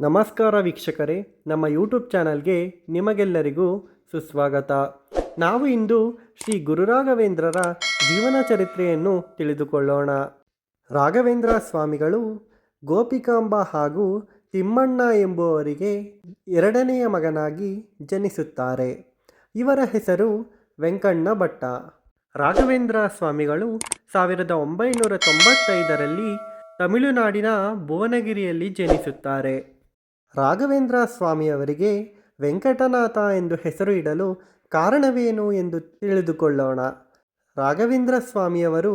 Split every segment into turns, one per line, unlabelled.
ನಮಸ್ಕಾರ ವೀಕ್ಷಕರೇ, ನಮ್ಮ ಯೂಟ್ಯೂಬ್ ಚಾನಲ್ಗೆ ನಿಮಗೆಲ್ಲರಿಗೂ ಸುಸ್ವಾಗತ. ನಾವು ಇಂದು ಶ್ರೀ ಗುರು ರಾಘವೇಂದ್ರರ ಜೀವನ ಚರಿತ್ರೆಯನ್ನು ತಿಳಿದುಕೊಳ್ಳೋಣ. ರಾಘವೇಂದ್ರ ಸ್ವಾಮಿಗಳು ಗೋಪಿಕಾಂಬ ಹಾಗೂ ತಿಮ್ಮಣ್ಣ ಎಂಬುವರಿಗೆ ಎರಡನೆಯ ಮಗನಾಗಿ ಜನಿಸುತ್ತಾರೆ. ಇವರ ಹೆಸರು ವೆಂಕಣ್ಣ ಭಟ್ಟ. ರಾಘವೇಂದ್ರ ಸ್ವಾಮಿಗಳು 1995ರಲ್ಲಿ ತಮಿಳುನಾಡಿನ ಭುವನಗಿರಿಯಲ್ಲಿ ಜನಿಸುತ್ತಾರೆ. ರಾಘವೇಂದ್ರ ಸ್ವಾಮಿಯವರಿಗೆ ವೆಂಕಟನಾಥ ಎಂದು ಹೆಸರು ಇಡಲು ಕಾರಣವೇನು ಎಂದು ತಿಳಿದುಕೊಳ್ಳೋಣ. ರಾಘವೇಂದ್ರ ಸ್ವಾಮಿಯವರು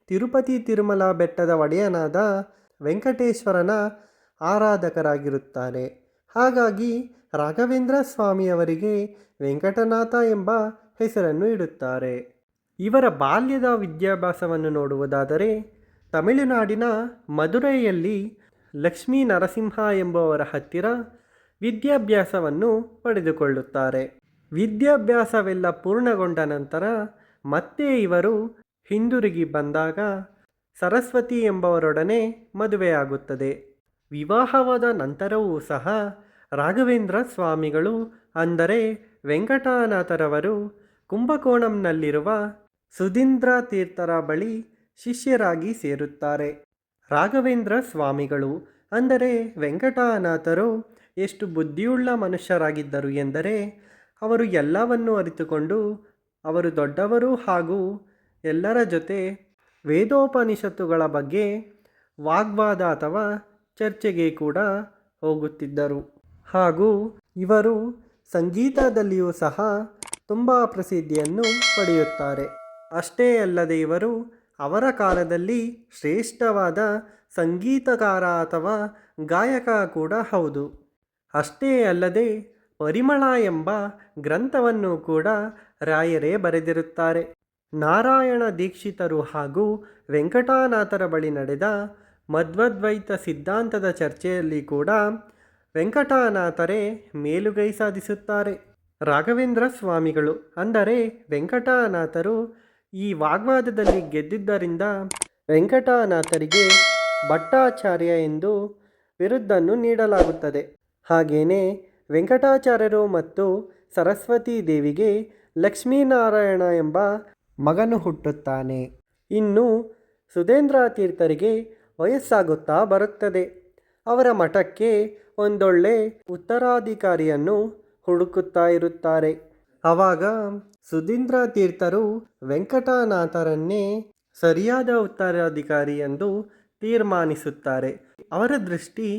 ತಿರುಪತಿ ತಿರುಮಲ ಬೆಟ್ಟದ ಒಡೆಯನಾದ ವೆಂಕಟೇಶ್ವರನ ಆರಾಧಕರಾಗಿರುತ್ತಾರೆ. ಹಾಗಾಗಿ ರಾಘವೇಂದ್ರ ಸ್ವಾಮಿಯವರಿಗೆ ವೆಂಕಟನಾಥ ಎಂಬ ಹೆಸರನ್ನು ಇಡುತ್ತಾರೆ. ಇವರ ಬಾಲ್ಯದ ವಿದ್ಯಾಭ್ಯಾಸವನ್ನು ನೋಡುವುದಾದರೆ ತಮಿಳುನಾಡಿನ ಮದುರೈಯಲ್ಲಿ ಲಕ್ಷ್ಮೀ ನರಸಿಂಹ ಎಂಬುವರ ಹತ್ತಿರ ವಿದ್ಯಾಭ್ಯಾಸವನ್ನು ಪಡೆದುಕೊಳ್ಳುತ್ತಾರೆ. ವಿದ್ಯಾಭ್ಯಾಸವೆಲ್ಲ ಪೂರ್ಣಗೊಂಡ ನಂತರ ಮತ್ತೆ ಇವರು ಹಿಂದಿರುಗಿ ಬಂದಾಗ ಸರಸ್ವತಿ ಎಂಬವರೊಡನೆ ಮದುವೆಯಾಗುತ್ತದೆ. ವಿವಾಹವಾದ ನಂತರವೂ ಸಹ ರಾಘವೇಂದ್ರ ಸ್ವಾಮಿಗಳು ಅಂದರೆ ವೆಂಕಟನಾಥರವರು ಕುಂಭಕೋಣಂನಲ್ಲಿರುವ ಸುಧೀಂದ್ರ ತೀರ್ಥರ ಬಳಿ ಶಿಷ್ಯರಾಗಿ ಸೇರುತ್ತಾರೆ. ರಾಘವೇಂದ್ರ ಸ್ವಾಮಿಗಳು ಅಂದರೆ ವೆಂಕಟನಾಥರು ಎಷ್ಟು ಬುದ್ಧಿಯುಳ್ಳ ಮನುಷ್ಯರಾಗಿದ್ದರು ಎಂದರೆ ಅವರು ಎಲ್ಲವನ್ನೂ ಅರಿತುಕೊಂಡು ಅವರು ದೊಡ್ಡವರು ಹಾಗೂ ಎಲ್ಲರ ಜೊತೆ ವೇದೋಪನಿಷತ್ತುಗಳ ಬಗ್ಗೆ ವಾಗ್ವಾದ ಅಥವಾ ಚರ್ಚೆಗೆ ಕೂಡ ಹೋಗುತ್ತಿದ್ದರು. ಹಾಗೂ ಇವರು ಸಂಗೀತದಲ್ಲಿಯೂ ಸಹ ತುಂಬ ಪ್ರಸಿದ್ಧಿಯನ್ನು ಪಡೆಯುತ್ತಾರೆ. ಅಷ್ಟೇ ಅಲ್ಲದೆ ಇವರು ಅವರ ಕಾಲದಲ್ಲಿ ಶ್ರೇಷ್ಠವಾದ ಸಂಗೀತಕಾರ ಅಥವಾ ಗಾಯಕ ಕೂಡ ಹೌದು. ಅಷ್ಟೇ ಅಲ್ಲದೆ ಪರಿಮಳ ಎಂಬ ಗ್ರಂಥವನ್ನು ಕೂಡ ರಾಯರೇ ಬರೆದಿರುತ್ತಾರೆ. ನಾರಾಯಣ ದೀಕ್ಷಿತರು ಹಾಗೂ ವೆಂಕಟನಾಥರ ಬಳಿ ನಡೆದ ಮಧ್ವಾದ್ವೈತ ಸಿದ್ಧಾಂತದ ಚರ್ಚೆಯಲ್ಲಿ ಕೂಡ ವೆಂಕಟನಾಥರೇ ಮೇಲುಗೈ ಸಾಧಿಸುತ್ತಾರೆ. ರಾಘವೇಂದ್ರ ಸ್ವಾಮಿಗಳು ಅಂದರೆ ವೆಂಕಟನಾಥರು ಈ ವಾಗ್ವಾದದಲ್ಲಿ ಗೆದ್ದಿದ್ದರಿಂದ ವೆಂಕಟನಾಥರಿಗೆ ಭಟ್ಟಾಚಾರ್ಯ ಎಂದು ಬಿರುದನ್ನು ನೀಡಲಾಗುತ್ತದೆ. ಹಾಗೆಯೇ ವೆಂಕಟಾಚಾರ್ಯರು ಮತ್ತು ಸರಸ್ವತಿ ದೇವಿಗೆ ಲಕ್ಷ್ಮೀನಾರಾಯಣ ಎಂಬ ಮಗನು ಹುಟ್ಟುತ್ತಾನೆ. ಇನ್ನು ಸುಧೀಂದ್ರ ತೀರ್ಥರಿಗೆ ವಯಸ್ಸಾಗುತ್ತಾ ಬರುತ್ತದೆ. ಅವರ ಮಠಕ್ಕೆ ಒಂದೊಳ್ಳೆ ಉತ್ತರಾಧಿಕಾರಿಯನ್ನು ಹುಡುಕುತ್ತಾ ಇರುತ್ತಾರೆ. ಆವಾಗ ಸುಧೀಂದ್ರ ತೀರ್ಥರು ವೆಂಕಟನಾಥರನ್ನೇ ಸರಿಯಾದ ಉತ್ತರಾಧಿಕಾರಿ ಎಂದು ತೀರ್ಮಾನಿಸುತ್ತಾರೆ. ಅವರ ದೃಷ್ಟಿ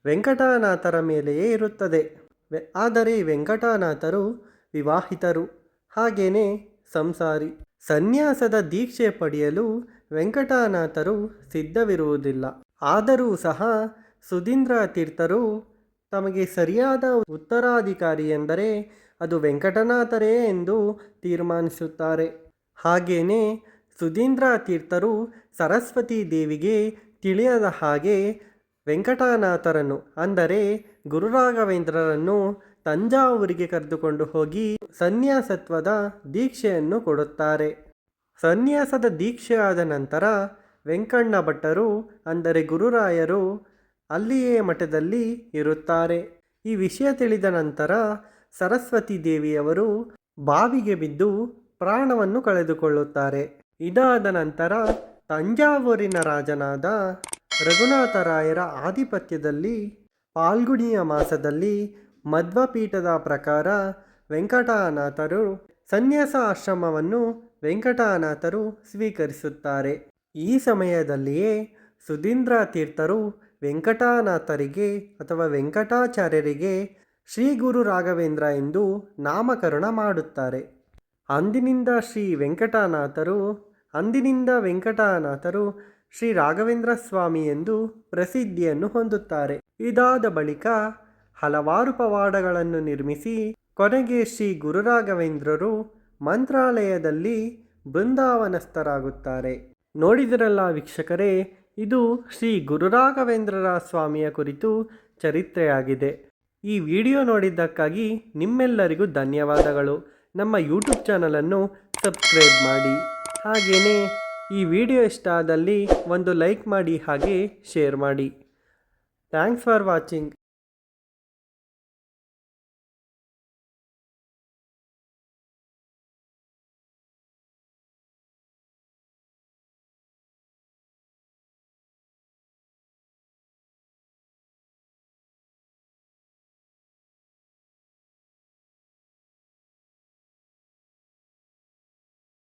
ವೆಂಕಟನಾಥರ ಮೇಲೆಯೇ ಇರುತ್ತದೆ. ಆದರೆ ವೆಂಕಟನಾಥರು ವಿವಾಹಿತರು, ಹಾಗೆಯೇ ಸಂಸಾರಿ. ಸನ್ಯಾಸದ ದೀಕ್ಷೆ ಪಡೆಯಲು ವೆಂಕಟನಾಥರು ಸಿದ್ಧವಿರುವುದಿಲ್ಲ. ಆದರೂ ಸಹ ಸುಧೀಂದ್ರ ತೀರ್ಥರು ತಮಗೆ ಸರಿಯಾದ ಉತ್ತರಾಧಿಕಾರಿ ಎಂದರೆ ಅದು ವೆಂಕಟನಾಥರೇ ಎಂದು ತೀರ್ಮಾನಿಸುತ್ತಾರೆ. ಹಾಗೆಯೇ ಸುಧೀಂದ್ರ ತೀರ್ಥರು ಸರಸ್ವತಿ ದೇವಿಗೆ ತಿಳಿಯದ ಹಾಗೆ ವೆಂಕಟನಾಥರನ್ನು ಅಂದರೆ ಗುರು ರಾಘವೇಂದ್ರರನ್ನು ತಂಜಾವೂರಿಗೆ ಕರೆದುಕೊಂಡು ಹೋಗಿ ಸನ್ಯಾಸತ್ವದ ದೀಕ್ಷೆಯನ್ನು ಕೊಡುತ್ತಾರೆ. ಸನ್ಯಾಸದ ದೀಕ್ಷೆಯಾದ ನಂತರ ವೆಂಕಣ್ಣ ಭಟ್ಟರು ಅಂದರೆ ಗುರುರಾಯರು ಅಲ್ಲಿಯೇ ಮಠದಲ್ಲಿ ಇರುತ್ತಾರೆ. ಈ ವಿಷಯ ತಿಳಿದ ನಂತರ ಸರಸ್ವತಿ ದೇವಿಯವರು ಬಾವಿಗೆ ಬಿದ್ದು ಪ್ರಾಣವನ್ನು ಕಳೆದುಕೊಳ್ಳುತ್ತಾರೆ. ಇದಾದ ನಂತರ ತಂಜಾವೂರಿನ ರಾಜನಾದ ರಘುನಾಥರಾಯರ ಆಧಿಪತ್ಯದಲ್ಲಿ ಫಾಲ್ಗುಣಿಯ ಮಾಸದಲ್ಲಿ ಮಧ್ವಪೀಠದ ಪ್ರಕಾರ ವೆಂಕಟನಾಥರು ಸನ್ಯಾಸ ಆಶ್ರಮವನ್ನು ವೆಂಕಟನಾಥರು ಸ್ವೀಕರಿಸುತ್ತಾರೆ. ಈ ಸಮಯದಲ್ಲಿಯೇ ಸುಧೀಂದ್ರ ತೀರ್ಥರು ವೆಂಕಟನಾಥರಿಗೆ ಅಥವಾ ವೆಂಕಟಾಚಾರ್ಯರಿಗೆ ಶ್ರೀ ಗುರು ರಾಘವೇಂದ್ರ ಎಂದು ನಾಮಕರಣ ಮಾಡುತ್ತಾರೆ. ಅಂದಿನಿಂದ ವೆಂಕಟನಾಥರು ಶ್ರೀ ರಾಘವೇಂದ್ರ ಸ್ವಾಮಿ ಎಂದು ಪ್ರಸಿದ್ಧಿಯನ್ನು ಹೊಂದುತ್ತಾರೆ. ಇದಾದ ಬಳಿಕ ಹಲವಾರು ಪವಾಡಗಳನ್ನು ನಿರ್ಮಿಸಿ ಕೊನೆಗೆ ಶ್ರೀ ಗುರು ರಾಘವೇಂದ್ರರು ಮಂತ್ರಾಲಯದಲ್ಲಿ ಬೃಂದಾವನಸ್ಥರಾಗುತ್ತಾರೆ. ನೋಡಿದಿರಲ್ಲ ವೀಕ್ಷಕರೇ, ಇದು ಶ್ರೀ ಗುರು ರಾಘವೇಂದ್ರರ ಸ್ವಾಮಿಯ ಕುರಿತು ಚರಿತ್ರೆಯಾಗಿದೆ. ಈ ವಿಡಿಯೋ ನೋಡಿದ್ದಕ್ಕಾಗಿ ನಿಮ್ಮೆಲ್ಲರಿಗೂ ಧನ್ಯವಾದಗಳು. ನಮ್ಮ ಯೂಟ್ಯೂಬ್ ಚಾನಲನ್ನು ಸಬ್ಸ್ಕ್ರೈಬ್ ಮಾಡಿ. ಹಾಗೆಯೇ ಈ ವಿಡಿಯೋ ಇಷ್ಟ ಆದಲ್ಲಿ ಒಂದು ಲೈಕ್ ಮಾಡಿ ಹಾಗೆ ಶೇರ್ ಮಾಡಿ. Thanks for watching.